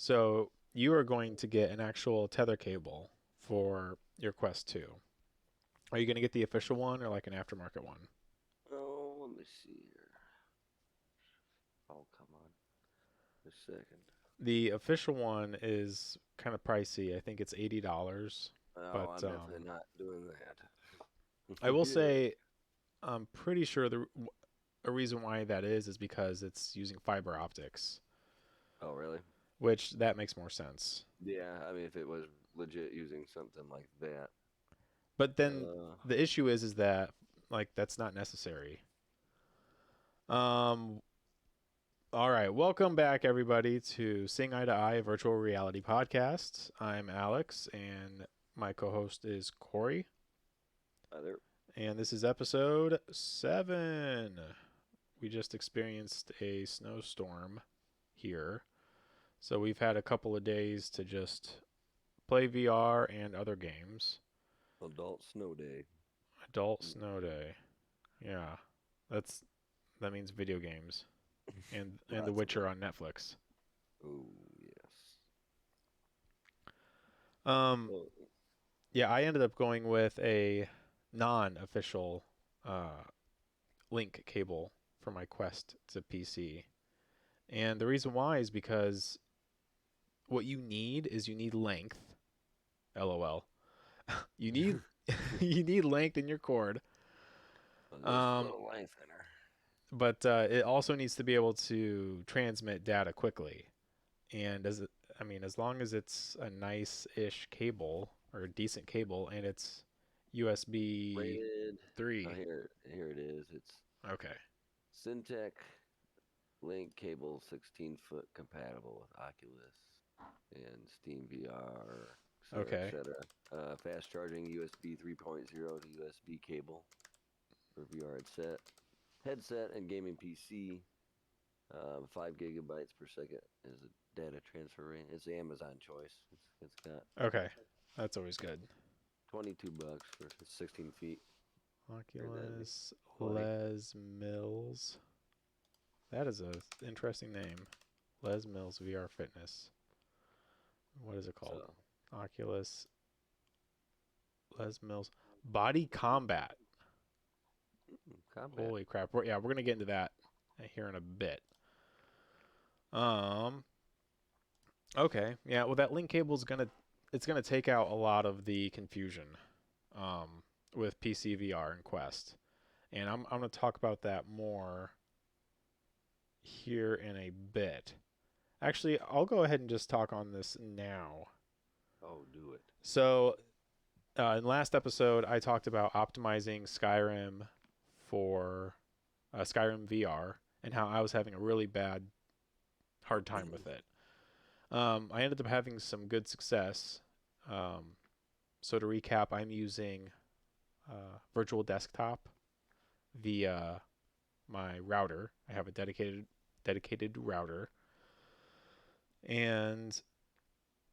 So you are going to get an actual tether cable for your Quest 2. Are you going to get the official one or like an aftermarket one? Oh, let me see here. Oh, come on. A second. The official one is kind of pricey. I think it's $80. Oh, But I'm definitely not doing that. I will Yeah. say I'm pretty sure a reason why that is because it's using fiber optics, Oh, really? which that makes more sense. Yeah, I mean, if it was legit using something like that. But then Uh, the issue is that like that's not necessary. Um, all right, welcome back everybody to Sing Eye to Eye Virtual Reality Podcast. I'm Alex, and my co-host is Corey, either. and this is episode 7. We just experienced a snowstorm here, so we've had a couple of days to just play VR and other games. Adult snow day. Adult snow day. Yeah, that's that means video games and The Lots of Witcher them. on Netflix. Oh, yes. Um, Oh, yeah, I ended up going with a non-official uh, link cable for my Quest to PC, and the reason why is because what you need length. LOL. You need you need length in your cord, just a um, little length in her. but it also needs to be able to transmit data quickly. And I mean, as long as it's a nice-ish cable or a decent cable, and it's USB Rated. Oh, 3. here it is. It's Okay. Syntec Link cable 16-foot compatible with Oculus and Steam VR, etc., Okay. etc. Fast charging USB 3.0 to USB cable for VR headset and gaming PC. 5 gigabytes per second is a data transfer rate. It's the Amazon choice. It's got Okay. That's always good. $22 for 16 feet, or that'd be Oculus 20. Les Mills. That is a interesting name. Les Mills VR Fitness. What is it called? So Oculus Les Mills Body Combat. combat. Holy crap. We're going to get into that here in a bit. Um okay. Yeah, well that link cable is going to it's going to take out a lot of the confusion um with PCVR and Quest. And I'm going to talk about that more here in a bit. Actually, I'll go ahead and just talk on this now. Oh, do it. So, in the last episode, I talked about optimizing Skyrim for Skyrim VR and how I was having a really hard time with it. I ended up having some good success. Um, so, to recap, I'm using virtual desktop via my router. I have a dedicated router, and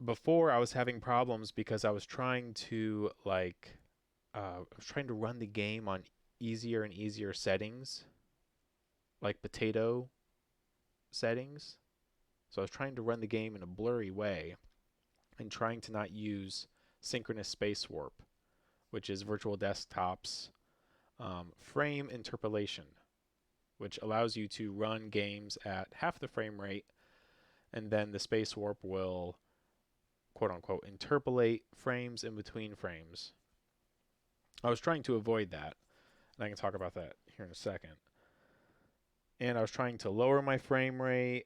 before I was having problems because I was trying to I was trying to run the game on easier and easier settings, like potato settings. So I was trying to run the game in a blurry way and trying to not use synchronous space warp, which is virtual desktop's frame interpolation, which allows you to run games at half the frame rate, and then the space warp will quote unquote interpolate frames in between frames. I was trying to avoid that, and I can talk about that here in a second. And I was trying to lower my frame rate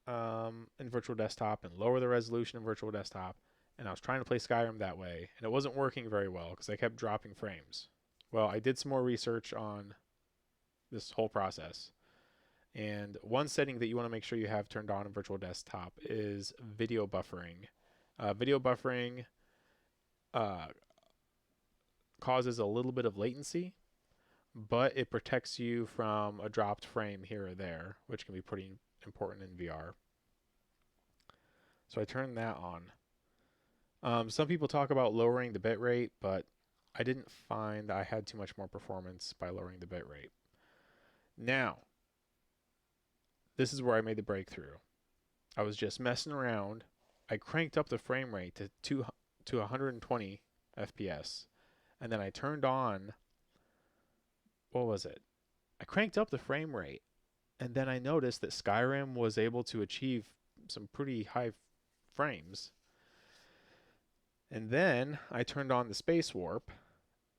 in Virtual Desktop and lower the resolution in Virtual Desktop, and I was trying to play Skyrim that way, and it wasn't working very well because I kept dropping frames. Well, I did some more research on this whole process, and one setting that you want to make sure you have turned on in Virtual Desktop is video buffering. Video buffering uh, causes a little bit of latency, but it protects you from a dropped frame here or there, which can be pretty important in VR. So I turned that on. Some people talk about lowering the bitrate, but I didn't find I had too much more performance by lowering the bitrate. Now, this is where I made the breakthrough. I was just messing around I cranked up the frame rate to 120 FPS, and then I turned on, what was it? I cranked up the frame rate, and then I noticed that Skyrim was able to achieve some pretty high frames. And then I turned on the space warp,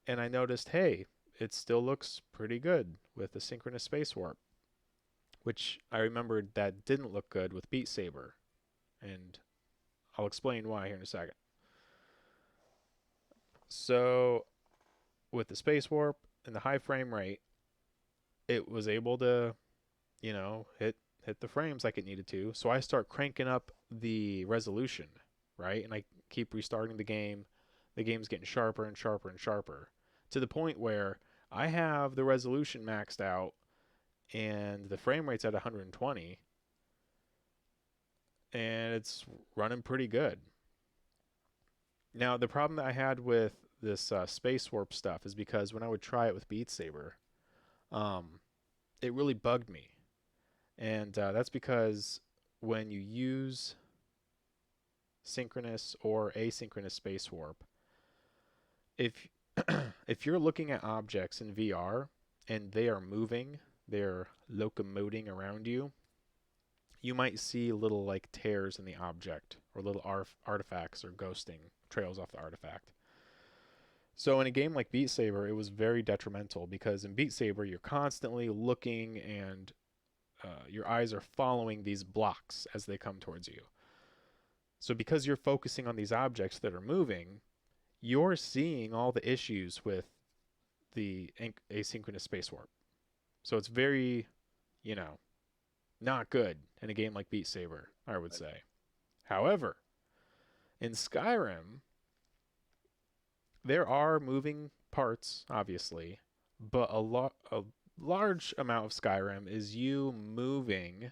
and I noticed, hey, it still looks pretty good with the synchronous space warp, which I remembered that didn't look good with Beat Saber, and I'll explain why here in a second. So with the space warp and the high frame rate, it was able to, hit the frames like it needed to. So I start cranking up the resolution, right? And I keep restarting the game. The game's getting sharper and sharper and sharper to the point where I have the resolution maxed out and the frame rate's at 120 and it's running pretty good. Now, the problem that I had with this space warp stuff is because when I would try it with Beat Saber, um, it really bugged me. And that's because when you use synchronous or asynchronous space warp, if if you're looking at objects in VR and they are moving, they're locomoting around you, you might see little like tears in the object or little artifacts or ghosting trails off the artifact. So in a game like Beat Saber, it was very detrimental because in Beat Saber you're constantly looking and your eyes are following these blocks as they come towards you. So because you're focusing on these objects that are moving, you're seeing all the issues with the asynchronous space warp. So it's very, you know, not good in a game like Beat Saber, I would say. However, in Skyrim, there are moving parts, obviously, but a large amount of Skyrim is you moving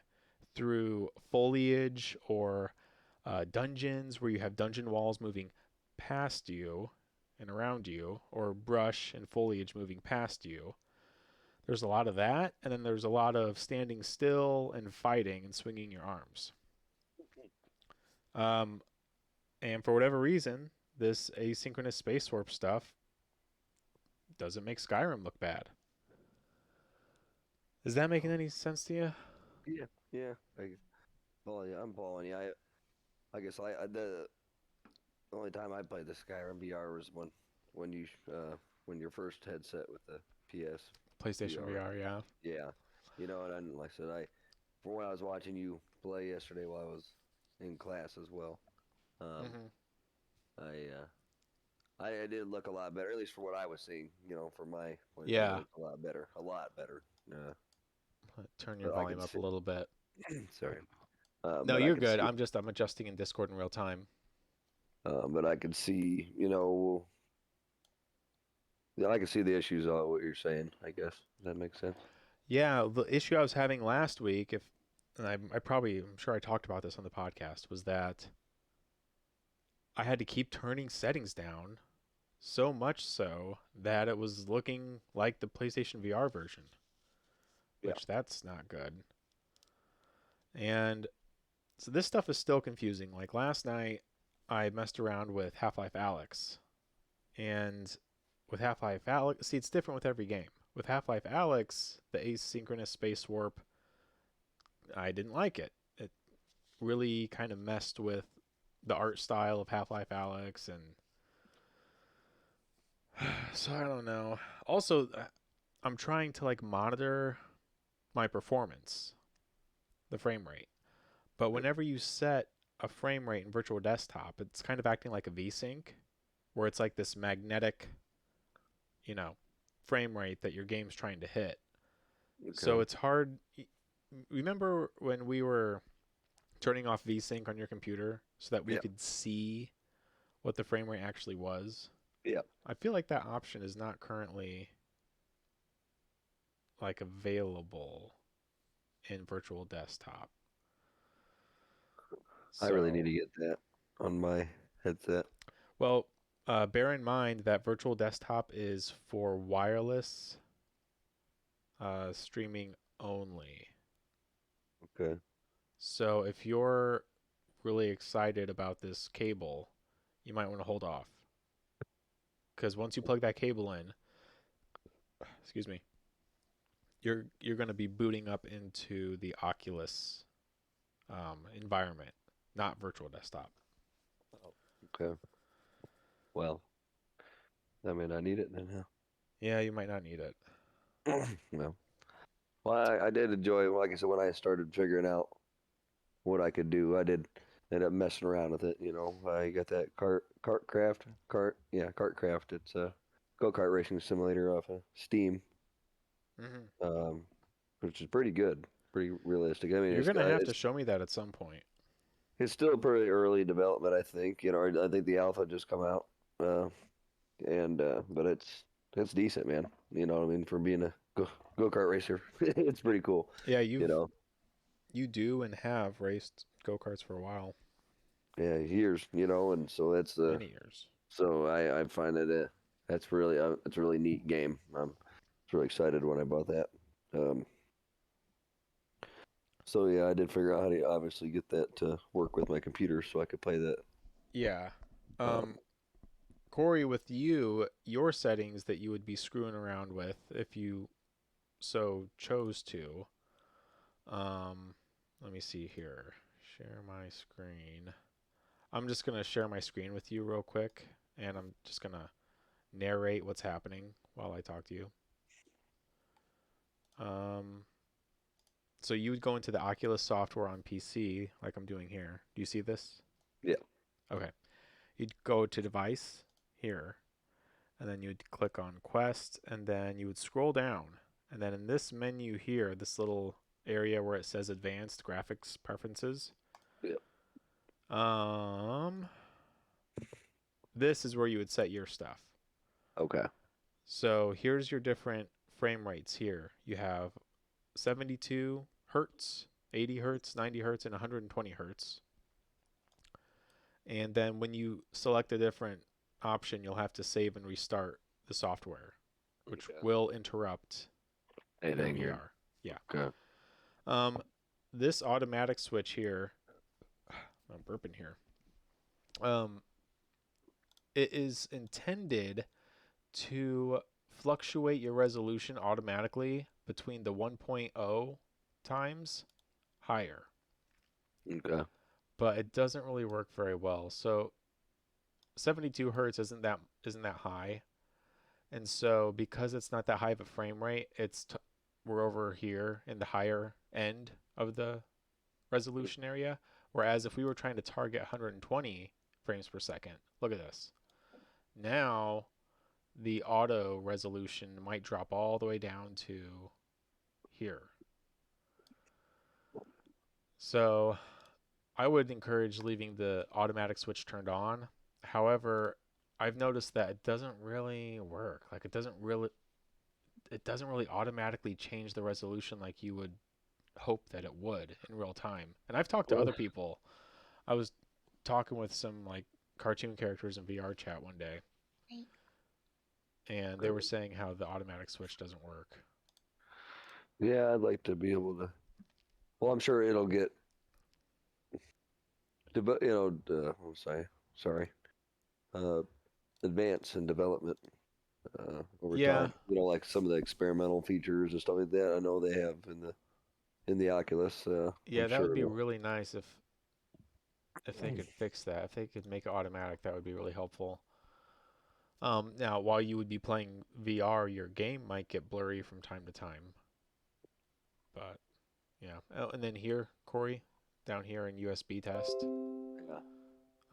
through foliage or dungeons where you have dungeon walls moving past you and around you, or brush and foliage moving past you. There's a lot of that, and then there's a lot of standing still and fighting and swinging your arms. Um, and for whatever reason, this asynchronous space warp stuff doesn't make Skyrim look bad. Is that making any sense to you? Yeah, yeah. I'm following you. I guess the only time I played the Skyrim VR was when you when your first headset with the PS PlayStation VR. VR, yeah. Yeah, and like I said, from when I was watching you play yesterday while I was in class as well, um, Hmm. I I did look a lot better, at least for what I was seeing. From my point of view, it Yeah. looked a lot better. Turn your But I volume could up a see. little bit. Sorry, No, but I you're could good. see. I'm adjusting in Discord in real time. But I could see. Yeah, I can see the issues of what you're saying. I guess. Does that make sense? Yeah, the issue I was having last week, if and I'm sure I talked about this on the podcast, was that I had to keep turning settings down so much so that it was looking like the PlayStation VR version, Yeah. which that's not good. And so this stuff is still confusing. Like last night, I messed around with Half-Life Alyx, and with Half-Life Alyx, see, it's different with every game. With Half-Life Alyx, the asynchronous space warp, I didn't like it. It really kind of messed with the art style of Half-Life Alyx, and so I don't know. Also, I'm trying to like monitor my performance, the frame rate. But whenever you set a frame rate in virtual desktop, it's kind of acting like a VSync, where it's like this magnetic, you know, frame rate that your game's trying to hit. So Okay. it's hard. Remember when we were turning off VSync on your computer so that we Yeah. could see what the frame rate actually was? Yeah. I feel like that option is not currently like available in virtual desktop. I really need So, to get that on my headset. well, bear in mind that virtual desktop is for wireless streaming only. Okay. So if you're really excited about this cable, you might want to hold off because once you plug that cable in, excuse me, you're going to be booting up into the Oculus environment, not virtual desktop. Okay. Well, I mean, I need it then, Yeah, you might not need it. huh? Well, I did enjoy, like I said, when I started figuring out what I could do, I did end up messing around with it. I got that cart craft. It's a go kart racing simulator off of Steam, Hmm. um, which is pretty good, pretty realistic. I mean, You're gonna have to show me that at some point. it's still pretty early development, I think. I think the alpha just come out, uh, and but it's decent, man. You know what I mean? For being a go kart racer, it's pretty cool. Yeah, You know, you do and have raced go karts for a while, yeah, years. And so many years. so I find that it's a really neat game. I'm really excited when I bought that. Um, so yeah, I did figure out how to obviously get that to work with my computer so I could play that. Yeah. Um, Um, Corey, with you, your settings that you would be screwing around with if you so chose to. Um, Let me see here. Share my screen. I'm just gonna share my screen with you real quick, and I'm just gonna narrate what's happening while I talk to you. Um, so you would go into the Oculus software on PC, like I'm doing here. Do you see this? yeah. Okay. You'd go to device here, and then you'd click on Quest, and then you would scroll down. And then in this menu here, this little area where it says Advanced Graphics Preferences, Yeah. um, this is where you would set your stuff. Okay. So here's your different frame rates here. You have 72 hertz, 80 hertz, 90 hertz, and 120 hertz. And then when you select a different option, you'll have to save and restart the software, which Okay. will interrupt your Anything here? VR. Yeah. Okay. Um, this automatic switch here, I'm burping here. Um, it is intended to fluctuate your resolution automatically between the 1.0 times higher, Okay. but it doesn't really work very well. So 72 hertz isn't that high, and so because it's not that high of a frame rate, we're over here in the higher end of the resolution area. Whereas if we were trying to target 120 frames per second, look at this. Now the auto resolution might drop all the way down to here. So I would encourage leaving the automatic switch turned on. However, I've noticed that it doesn't really work. Like it doesn't really automatically change the resolution like you would hope that it would in real time. And I've talked to Well, other people. I was talking with some like cartoon characters in VR chat one day, and they were saying how the automatic switch doesn't work. yeah, I'd like to be able to. Well, I'm sure it'll get. I'm sorry. Uh, advance in development over Yeah, time. Like some of the experimental features and stuff like that. I know they have in the Oculus. I'm yeah, that would sure be it'll. really nice if they could fix that. If they could make it automatic, that would be really helpful. Now, while you would be playing VR, your game might get blurry from time to time. But yeah. Oh, and then here, Corey, down here in USB test. Yeah.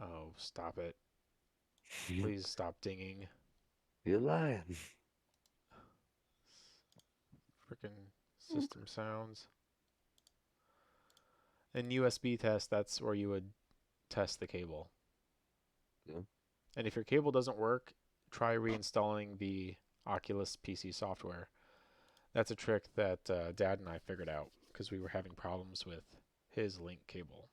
Oh, stop it. Please stop dinging. You're lying. Freaking system sounds. In USB test, that's where you would test the cable. Yeah. And if your cable doesn't work, try reinstalling the Oculus PC software. That's a trick that Dad and I figured out because we were having problems with his link cable.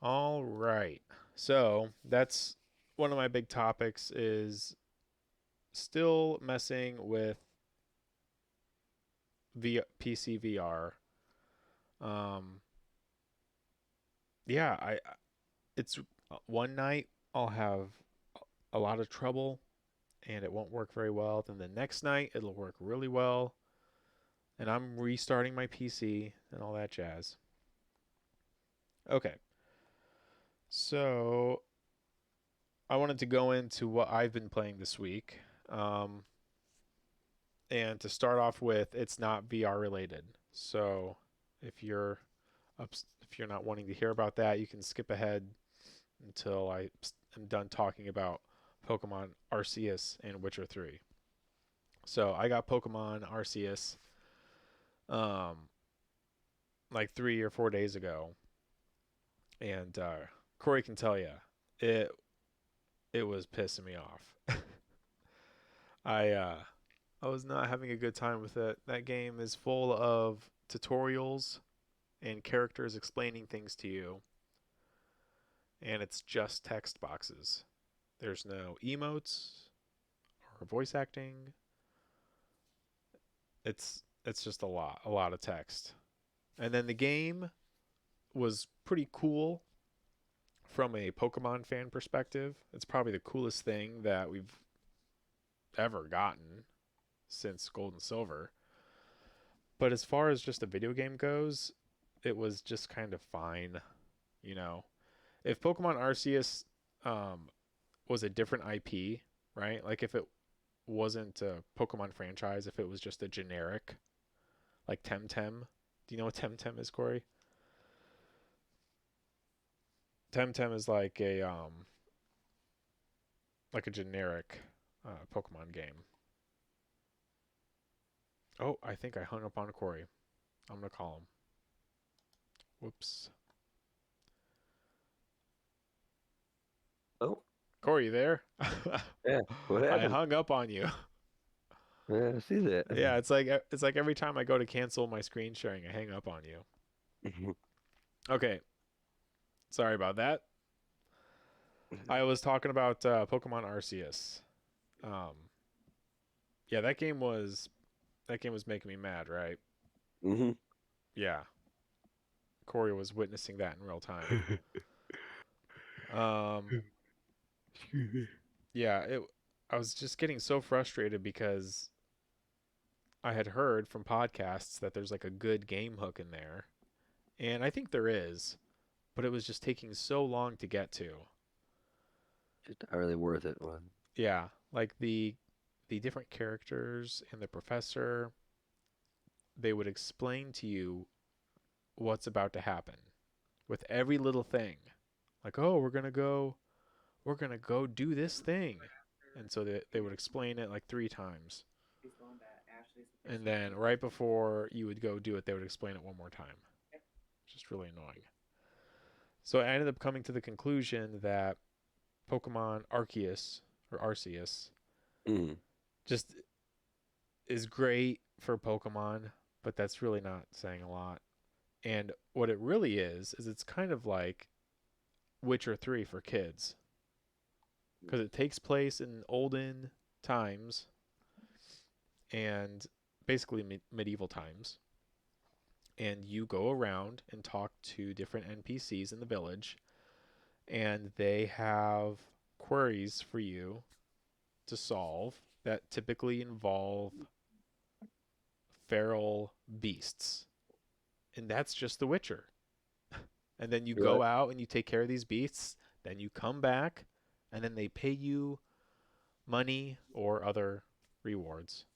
All right. So that's one of my big topics is still messing with PCVR. Um, yeah, it's one night I'll have a lot of trouble and it won't work very well. Then the next night it'll work really well, and I'm restarting my PC and all that jazz. Okay, so I wanted to go into what I've been playing this week. Um, and to start off with, it's not VR related. So if you're if you're not wanting to hear about that, you can skip ahead until I am done talking about Pokemon Arceus and Witcher 3. So I got Pokemon Arceus um, like 3 or 4 days ago, and Corey can tell you it it was pissing me off. I uh, I was not having a good time with it. That game is full of tutorials and characters explaining things to you, and it's just text boxes. There's no emotes or voice acting. It's just a lot of text. And then the game was pretty cool from a Pokemon fan perspective. It's probably the coolest thing that we've ever gotten since Gold and Silver. But as far as just a video game goes, it was just kind of fine, you know. If Pokemon Arceus um, was a different IP, right? Like if it wasn't a Pokemon franchise, if it was just a generic, like Temtem. Do you know what Temtem is, Corey? Temtem is like a generic Pokemon game. Oh, I think I hung up on Corey. I'm gonna call him. Whoops. Oh, Corey, you there? yeah. What I happened? hung up on you. Yeah, I see that. Yeah, it's like every time I go to cancel my screen sharing, I hang up on you. Okay, sorry about that. I was talking about Pokemon Arceus. Um, yeah, that game was making me mad, right? Hmm. Yeah, Corey was witnessing that in real time. Um, yeah, it. I was just getting so frustrated because I had heard from podcasts that there's like a good game hook in there, and I think there is, but it was just taking so long to get to. Just not really worth it. One. Yeah, like the different characters and the professor, they would explain to you what's about to happen with every little thing. Like, "Oh, we're going to go do this thing." And so they would explain it like 3 times. And then right before you would go do it, they would explain it one more time. Just really annoying. So I ended up coming to the conclusion that Pokemon Arceus or Arceus Mm. just is great for Pokemon, but that's really not saying a lot. And what it really is it's kind of like Witcher 3 for kids because it takes place in olden times and basically medieval times. And you go around and talk to different NPCs in the village, and they have queries for you to solve that typically involve feral beasts. And that's just The Witcher. And then you go Right. out and you take care of these beasts, then you come back, and then they pay you money or other rewards.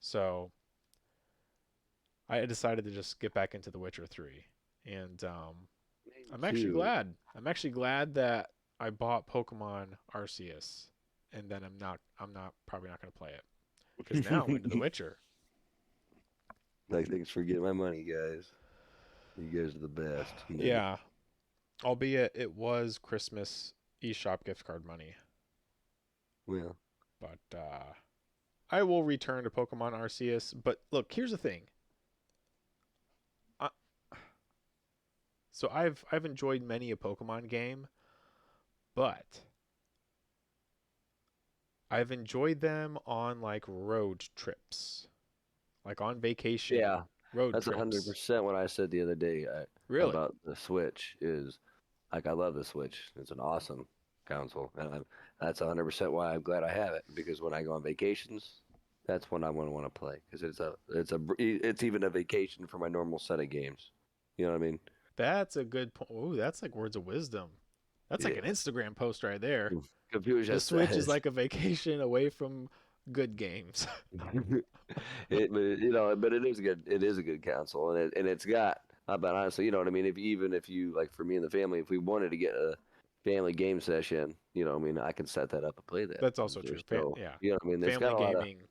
So I decided to just get back into The Witcher 3. And I'm actually Two. glad. I'm actually glad that I bought Pokemon Arceus, and then I'm not probably not going to play it because now I'm into The Witcher. Like, thanks for getting my money, guys. You guys are the best. No. Yeah, albeit it was Christmas eShop gift card money, Well, but I will return to Pokemon Arceus. But look, here's the thing. I, so I've enjoyed many a Pokemon game, but I've enjoyed them on like road trips, like on vacation yeah, road that's a hundred trips. percent what I said the other day Really? about the Switch is. Like I love the Switch. It's an awesome console, and that's 100% why I'm glad I have it. Because when I go on vacations, that's when I want to play. Because it's even a vacation for my normal set of games. You know what I mean? That's a good point. Ooh, that's like words of wisdom. That's like an Yeah. Instagram post right there. Confusion The Switch is says. like a vacation away from good games. But it is good. It is a good console, and it's got. But honestly, you know what I mean. If even if you like, for me and the family, if we wanted to get a family game session, I mean, I can set that up and play that. That's also true. There's no, Yeah, you know what I mean. There's got family a lot of. gaming.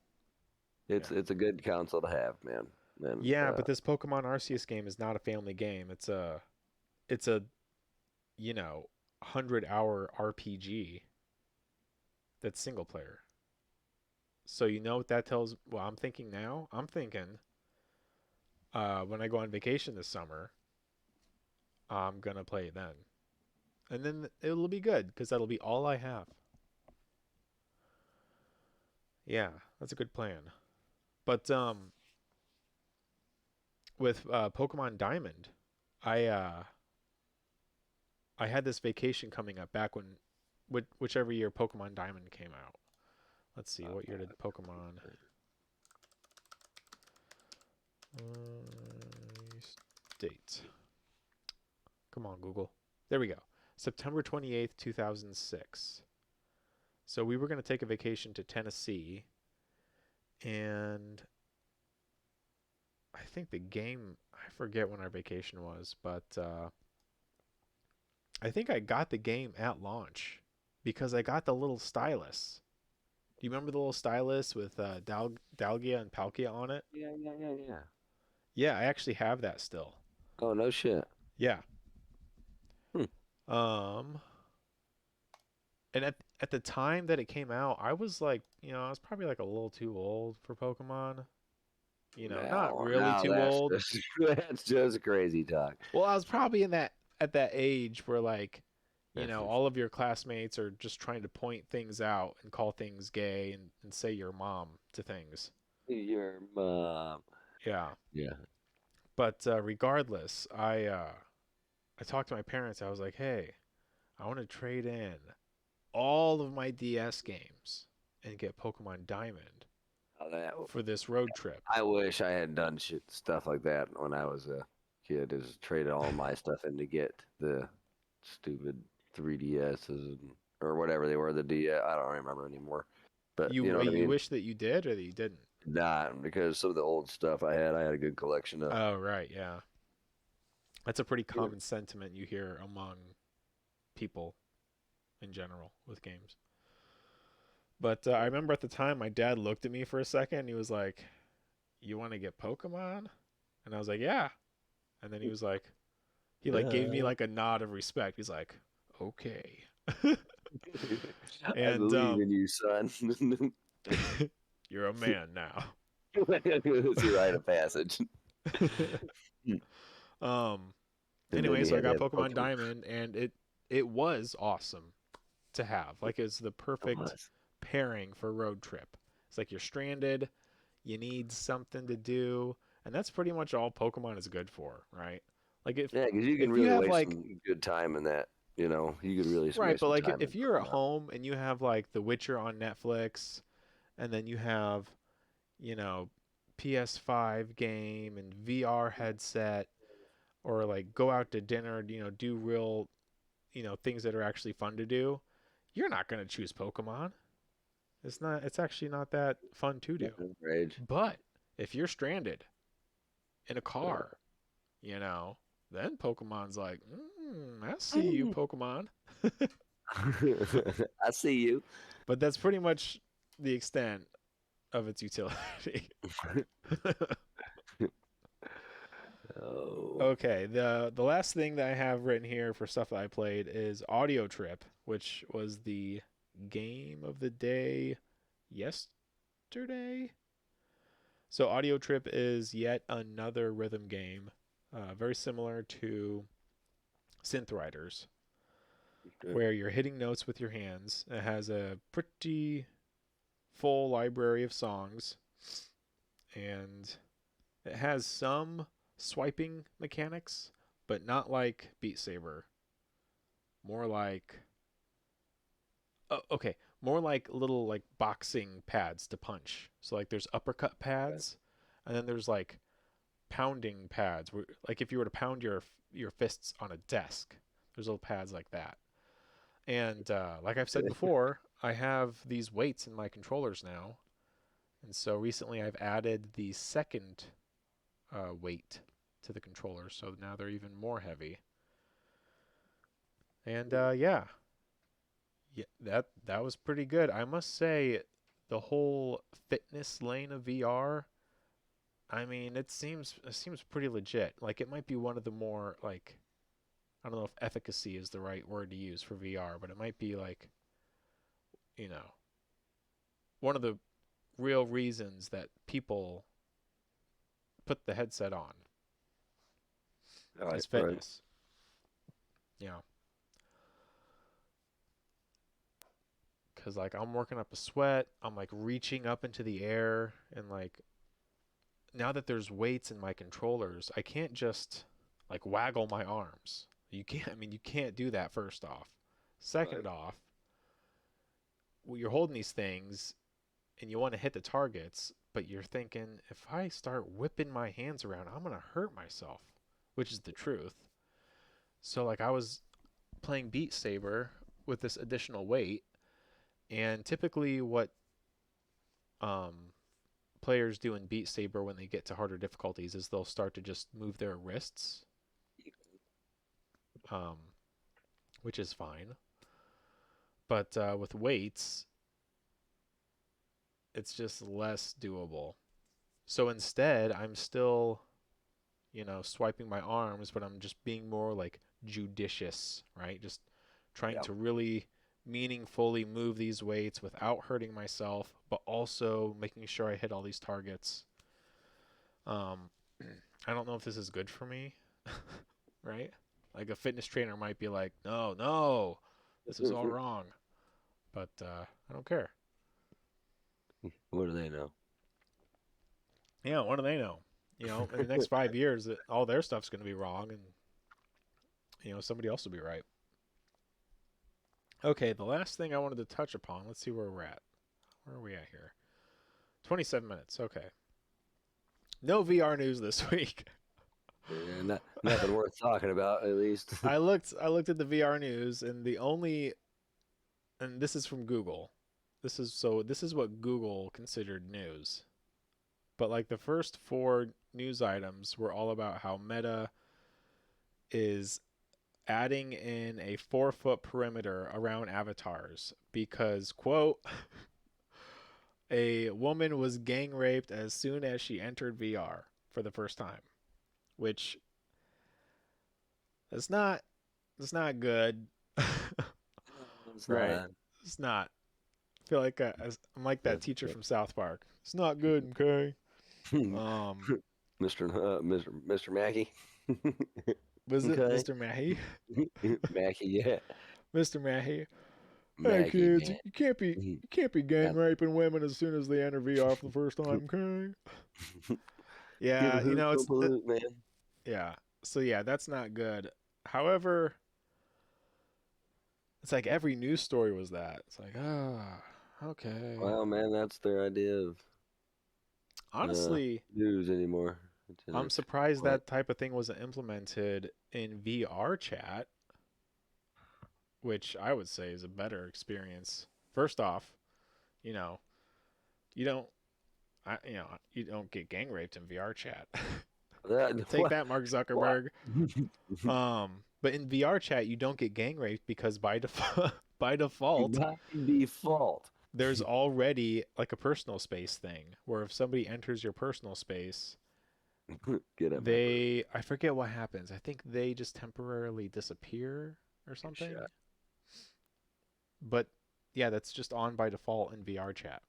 It's Yeah, it's a good console to have, man. And yeah, but this Pokemon Arceus game is not a family game. It's a 100-hour RPG that's single player. So you know what that tells? Well, I'm thinking now. I'm thinking when I go on vacation this summer, I'm gonna play it then, and then it'll be good because that'll be all I have. Yeah, that's a good plan. But with Pokemon Diamond, I I had this vacation coming up back when, whichever year Pokemon Diamond came out. Let's see, what year did Pokemon date? Come on, Google. There we go. September 28th, 2006. So we were going to take a vacation to Tennessee, and I think the game, I forget when our vacation was, but I think I got the game at launch because I got the little stylus. Do you remember the little stylus with Dalgia and Palkia on it? yeah. Yeah, I actually have that still. Oh no shit. Yeah. Hmm. Um, and at the time that it came out, I was like, I was probably like a little too old for Pokemon. Not really Now too that's old. just that's just crazy talk. Well, I was probably in that at that age where like, That's just all of your classmates are just trying to point things out and call things gay and say your mom to things. your mom. Yeah. Yeah. But regardless, I talked to my parents. I was like, "Hey, I want to trade in all of my DS games and get Pokemon Diamond Oh, that for this road trip." I wish I had done stuff like that when I was a kid. Is traded all my stuff in to get the stupid 3DSs or whatever they were. The DS, I don't remember anymore. But you know what I You mean? wish that you did or that you didn't? Not because some of the old stuff I had a good collection of. Oh, right, yeah. That's a pretty You know, common sentiment you hear among people in general with games. But I remember at the time my dad looked at me for a second and he was like, "You want to get Pokemon?" And I was like, "Yeah." And then he was like, he like gave me uh, like a nod of respect. He's like, "Okay." I And believe in you, son. you're a man now. It's a rite of passage. um And then anyway, you so I had to got have Pokemon Pokemon. Diamond and it was awesome to have. Like it's the It perfect was. pairing for a road trip. It's like you're stranded, you need something to do, and that's pretty much all Pokemon is good for, right? Like Yeah, because you can if you really have waste like some good time in that. You could really right, waste but some like time in if you're at Pokemon. home and you have like The Witcher on Netflix and then you have, you know, PS5 game and VR headset or like go out to dinner, do real, things that are actually fun to do, you're not going to choose Pokemon. It's actually not that fun to do. Rage. But if you're stranded in a Uh, car, then Pokemon's like, I see you, Pokemon. I see you. But that's pretty much the extent of its utility. Oh, Okay, the last thing that I have written here for stuff that I played is Audio Trip, which was the game of the day yesterday. So Audio Trip is yet another rhythm game, very similar to Synth Riders, okay. where you're hitting notes with your hands. It has a pretty full library of songs, and it has some swiping mechanics, but not like Beat Saber. more like okay, more like little like boxing pads to punch. So like there's uppercut Okay. pads, and then there's like pounding pads where like if you were to pound your fists on a desk, there's little pads like that. And like I've said Okay. before, I have these weights in my controllers now, and so recently I've added the second weight to the controller, so now they're even more heavy. And yeah, that was pretty good. I must say, the whole fitness lane of VR. I mean, it seems pretty legit. Like it might be one of the more like I don't know if efficacy is the right word to use for VR, but it might be like you know one of the real reasons that people put the headset on Right. is Right. fitness. Yeah, because like I'm working up a sweat, I'm like reaching up into the air, and like now that there's weights in my controllers, I can't just like waggle my arms. You can't. I mean, you can't do that. First off, Right. second off, well, you're holding these things and you want to hit the targets, but you're thinking if I start whipping my hands around, I'm gonna hurt myself, which is the truth. So like I was playing Beat Saber with this additional weight, and typically what um, players do in Beat Saber when they get to harder difficulties is they'll start to just move their wrists, um, which is fine. But with weights, it's just less doable. So instead, I'm still, swiping my arms, but I'm just being more like judicious, right? Just trying Yeah. to really meaningfully move these weights without hurting myself, but also making sure I hit all these targets. Um, I don't know if this is good for me, right? Like a fitness trainer might be like, no, no, this is all wrong. But I don't care. What do they know? Yeah, what do they know? In the next 5 years, all their stuff's going to be wrong, and somebody else will be right. Okay, the last thing I wanted to touch upon. Let's see where we're at. Where are we at here? 27 minutes. Okay. No VR news this week. Yeah, nothing worth talking about, at least. I looked at the VR news, and this is from Google. This is what Google considered news. But like the first four news items were all about how Meta is adding in a 4 foot perimeter around avatars because, quote, a woman was gang raped as soon as she entered VR for the first time, which is not, it's not good. It's Right? not. It's not. I feel like I'm like that That's teacher from South Park. It's not good, okay? Mr. Mackey. Was it Okay. Mr. Mackey? Mackey, yeah. Mr. Mackey. Hey Mackey, kids, man. you can't be gang Got raping women as soon as they enter VR for the first time, okay? give a Yeah, hoot, don't it's pollute, man. yeah. So yeah, that's not good. However, it's like every news story was that. It's like, okay. Well, man, that's their idea of uh, Honestly, news anymore. It's I'm surprised entertainment. that type of thing wasn't implemented in VR chat, which I would say is a better experience. First off, you know, you don't you don't get gang raped in VR chat. That Take what? that, Mark What? Zuckerberg. But in VR chat, you don't get gang raped because by default, by default, By default. there's already like a personal space thing where if somebody enters your personal space, Get at my bird. I forget what happens. I think they just temporarily disappear or Get something. shot. But yeah, that's just on by default in VR chat.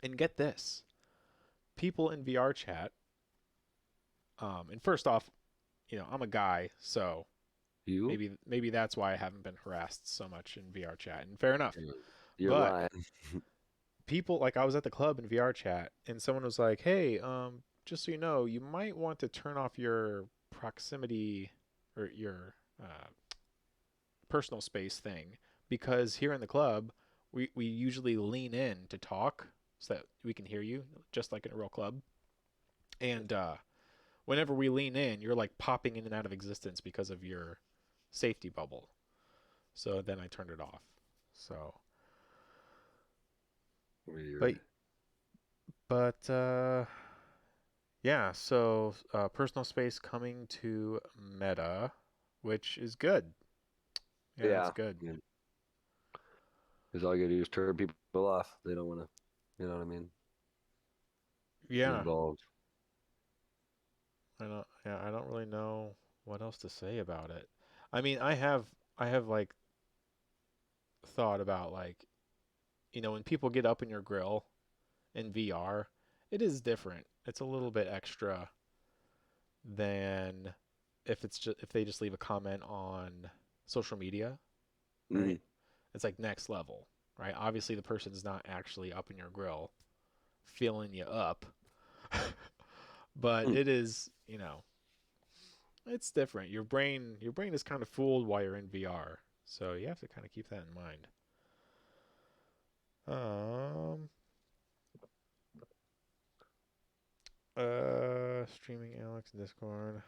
And get this, people in VR chat. And first off, I'm a guy, so You? maybe that's why I haven't been harassed so much in VR chat. And fair enough. You're But lying. people like I was at the club in VR chat, and someone was like, "Hey, just so you know, you might want to turn off your proximity or your personal space thing because here in the club, we usually lean in to talk so that we can hear you, just like in a real club. And whenever we lean in, you're like popping in and out of existence because of your safety bubble. So then I turned it off. So, but Weird. but yeah. So personal space coming to Meta, which is good. Yeah, it's Yeah. good. Because all you gotta do is turn people off. They don't want to, you know what I mean? Be Yeah, involved. I don't. Yeah, I don't really know what else to say about it. I mean, I have like thought about like when people get up in your grill in VR, it is different. It's a little bit extra than if they just leave a comment on social media, Mm. right? It's like next level, right? Obviously, the person's not actually up in your grill, filling you up, but Mm. it is, it's different. Your brain is kind of fooled while you're in VR, so you have to kind of keep that in mind. Um, streaming Alex in Discord.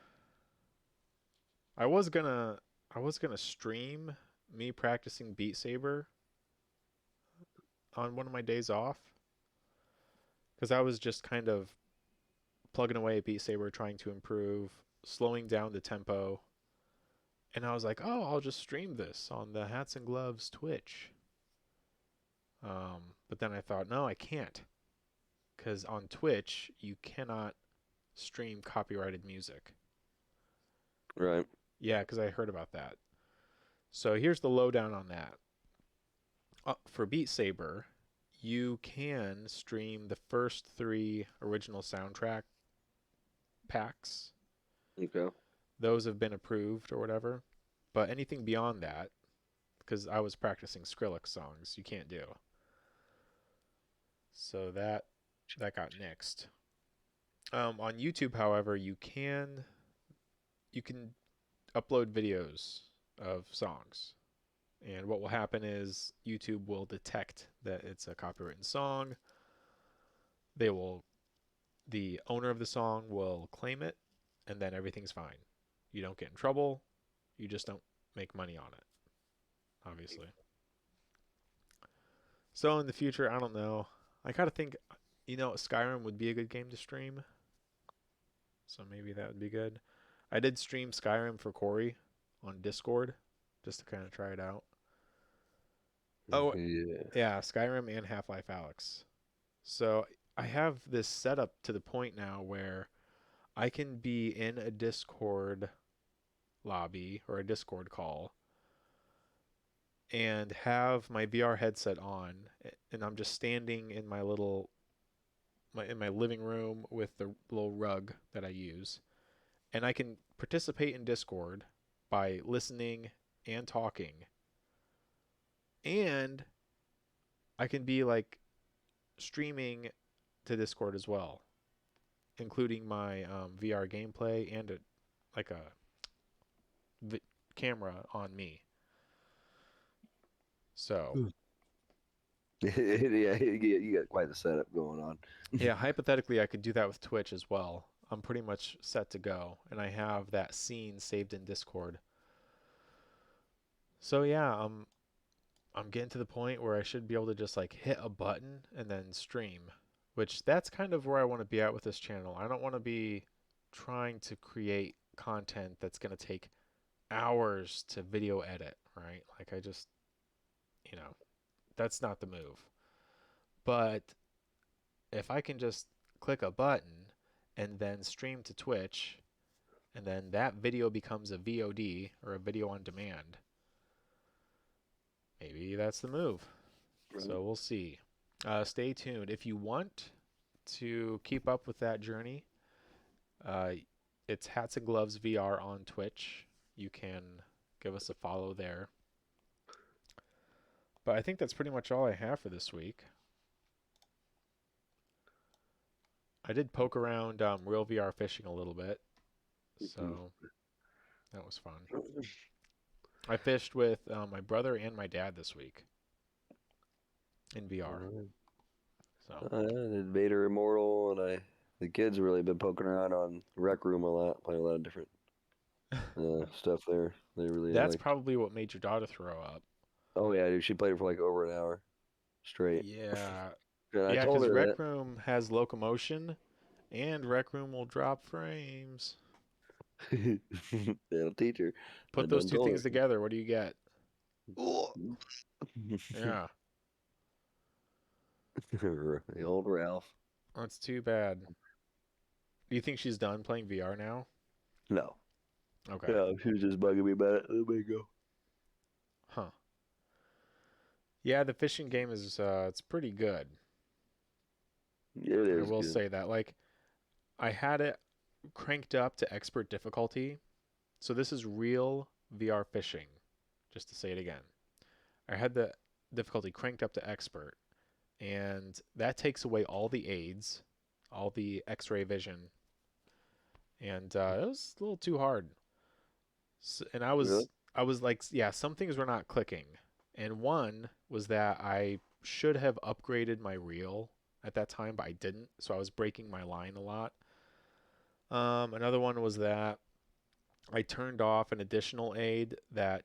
I was gonna, I was gonna stream me practicing Beat Saber on one of my days off because I was just kind of plugging away at Beat Saber, trying to improve, slowing down the tempo, and I was like, oh, I'll just stream this on the Hats and Gloves Twitch. But then I thought, no, I can't, because on Twitch you cannot stream copyrighted music. Right. Yeah, because I heard about that. So here's the lowdown on that. For Beat Saber, you can stream the first three original soundtrack packs. Okay. Those have been approved or whatever. But anything beyond that, because I was practicing Skrillex songs, you can't do. So that got nixed. On YouTube, however, you can upload videos of songs, and what will happen is YouTube will detect that it's a copywritten song. They will the owner of the song will claim it, and then everything's fine. You don't get in trouble. You just don't make money on it, obviously. So in the future, I don't know. I gotta think. Skyrim would be a good game to stream, so maybe that would be good. I did stream Skyrim for Corey on Discord just to kind of try it out. Oh, Yeah. yeah, Skyrim and Half-Life Alyx. So I have this set up to the point now where I can be in a Discord lobby or a Discord call and have my VR headset on, and I'm just standing in my living room with the little rug that I use, and I can participate in Discord by listening and talking, and I can be like streaming to Discord as well, including my VR gameplay and like a vi- camera on me. So Hmm. Yeah, you got quite the setup going on. yeah, hypothetically, I could do that with Twitch as well. I'm pretty much set to go, and I have that scene saved in Discord. So yeah, I'm getting to the point where I should be able to just like hit a button and then stream, which that's kind of where I want to be at with this channel. I don't want to be trying to create content that's going to take hours to video edit, right? Like you know, that's not the move. But if I can just click a button and then stream to Twitch and then that video becomes a VOD or a video on demand, maybe that's the move. Right. So we'll see. Stay tuned. If you want to keep up with that journey, uh, it's Hats and Gloves VR on Twitch. You can give us a follow there. But I think that's pretty much all I have for this week. I did poke around real VR fishing a little bit, Mhm. so that was fun. I fished with my brother and my dad this week in VR. Uh, So Invader Immortal, and the kids really been poking around on Rec Room a lot, playing a lot of different stuff there. They really that's like. probably what made your daughter throw up. Oh yeah, dude, she played it for like over an hour straight. Yeah. And I Yeah, told because her Rec Room has locomotion and Rec Room will drop frames. that it'll teach her. I Put those done two told things together, what do you get? her. Yeah, The old Ralph. that's too bad. Do you think she's done playing VR now? No. Okay. Yeah, she was just bugging me about it. Let me go. Huh. Yeah, the fishing game is it's pretty good. Yeah, it I is will good. say that. Like I had it cranked up to expert difficulty. So this is real VR fishing, just to say it again. I had the difficulty cranked up to expert, and that takes away all the aids, all the X-ray vision, and it was a little too hard. And Really? I was like, yeah, some things were not clicking, and one was that I should have upgraded my reel at that time, but I didn't, so I was breaking my line a lot. Another one was that I turned off an additional aid that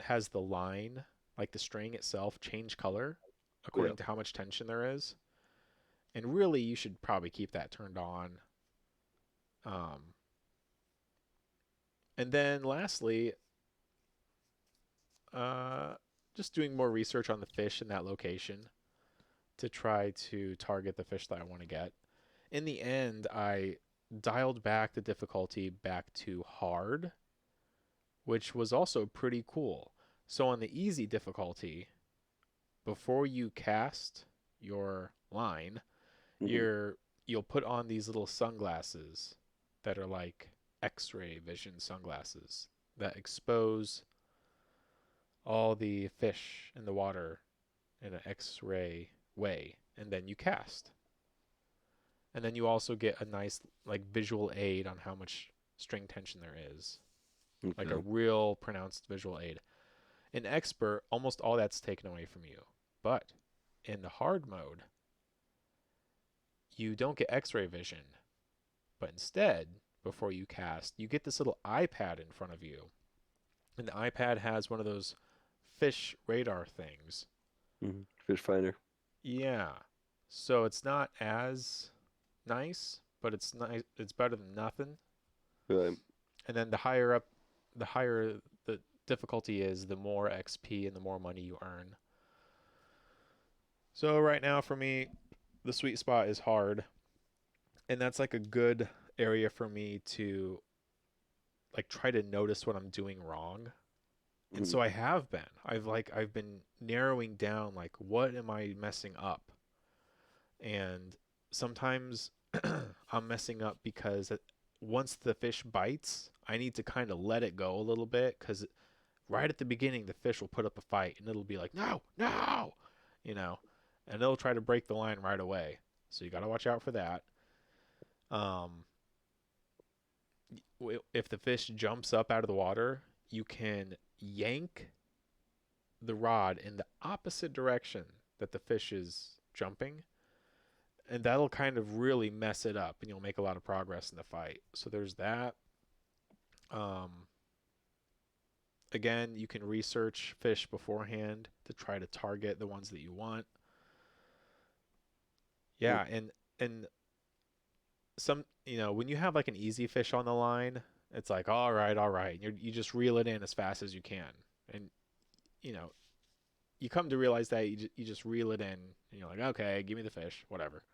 has the line, like the string itself, change color Yeah. according to how much tension there is. And really, you should probably keep that turned on. Um, and then lastly, uh, just doing more research on the fish in that location to try to target the fish that I want to get. In the end, I dialed back the difficulty back to hard, which was also pretty cool. So on the easy difficulty, before you cast your line, Hmm. you'll put on these little sunglasses that are like X-ray vision sunglasses that expose all the fish in the water in an X-ray way, and then you cast. And then you also get a nice like visual aid on how much string tension there is, like a Okay. real pronounced visual aid. In expert, almost all that's taken away from you. But in the hard mode, you don't get X-ray vision, but instead, before you cast, you get this little iPad in front of you. And the iPad has one of those fish radar things. Fish finder. Yeah. So it's not as nice, but it's nice. It's better than nothing. Right. And then the higher the difficulty is, the more XP and the more money you earn. So right now for me, the sweet spot is hard, and that's like a good area for me to like try to notice what I'm doing wrong. And Mhm. so I have been. I've been narrowing down like what am I messing up? And sometimes I'm messing up because once the fish bites, I need to kind of let it go a little bit cuz right at the beginning the fish will put up a fight and it'll be like, "No, no." You know, and it'll try to break the line right away. So you got to watch out for that. Um if the fish jumps up out of the water, you can yank the rod in the opposite direction that the fish is jumping, and that'll kind of really mess it up, and you'll make a lot of progress in the fight. So there's that. Um, Again, you can research fish beforehand to try to target the ones that you want. Hmm. Yeah, and some when you have like an easy fish on the line, it's like all right, you just reel it in as fast as you can, and you know you come to realize that you just reel it in, and you're like, okay, give me the fish, whatever.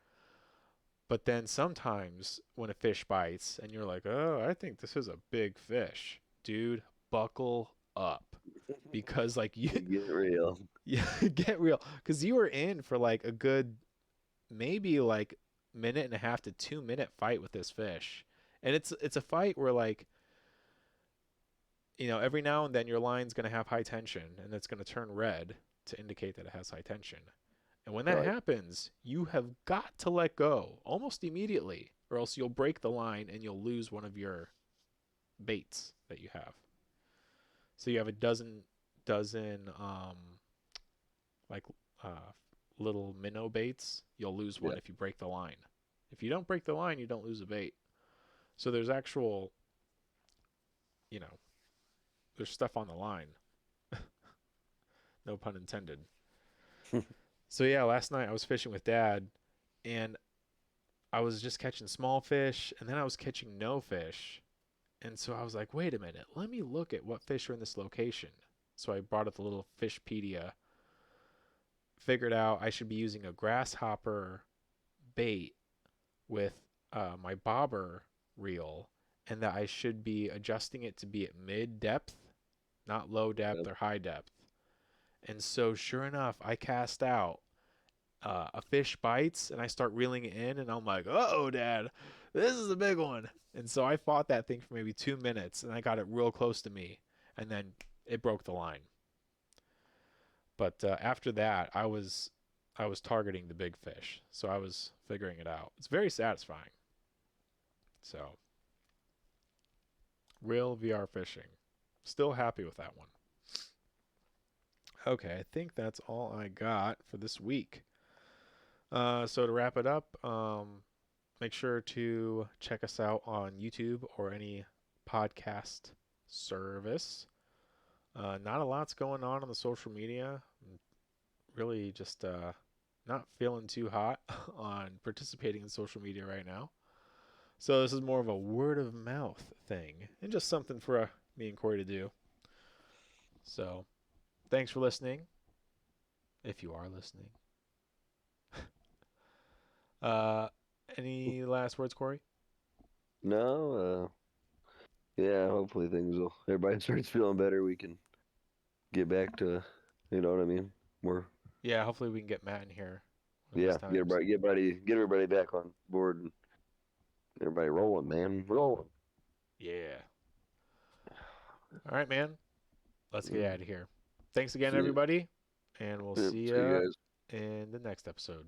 But then sometimes when a fish bites and you're like, oh, I think this is a big fish, dude, buckle up because like you, Get real. yeah, get real because you were in for like a good maybe like minute and a half to 2 minute fight with this fish, and it's a fight where like every now and then your line's gonna have high tension and it's gonna turn red to indicate that it has high tension. And when that Right. happens, you have got to let go almost immediately, or else you'll break the line and you'll lose one of your baits that you have. So you have a dozen like uh, little minnow baits. You'll lose Yeah. one if you break the line. If you don't break the line, you don't lose a bait. So there's actual, you know, there's stuff on the line. No pun intended. So yeah, last night I was fishing with dad and I was just catching small fish and then I was catching no fish. And so I was like, wait a minute, let me look at what fish are in this location. So I brought up the little Fishpedia, figured out I should be using a grasshopper bait with my bobber reel, and that I should be adjusting it to be at mid depth, not low depth Yep. or high depth. And so, sure enough, I cast out. A fish bites, and I start reeling it in, and I'm like, "Oh, Dad, this is a big one." And so I fought that thing for maybe 2 minutes, and I got it real close to me, and then it broke the line. But after that, I was targeting the big fish, so I was figuring it out. It's very satisfying. So real VR fishing. Still happy with that one. Okay, I think that's all I got for this week. So to wrap it up, make sure to check us out on YouTube or any podcast service. Not a lot's going on the social media. Really just not feeling too hot on participating in social media right now. So this is more of a word of mouth thing and just something for me and Corey to do. So thanks for listening, if you are listening. Uh, any last words, Corey? No, yeah, hopefully things will, everybody starts feeling better. We can get back to, you know what I mean? More, Yeah, hopefully we can get Matt in here one of these yeah, times. get everybody back on board and everybody rolling, man, rolling. Yeah. All right, man. Let's get Mm. out of here. Thanks again, See you, everybody, and we'll yeah, see see you you guys. in the next episode.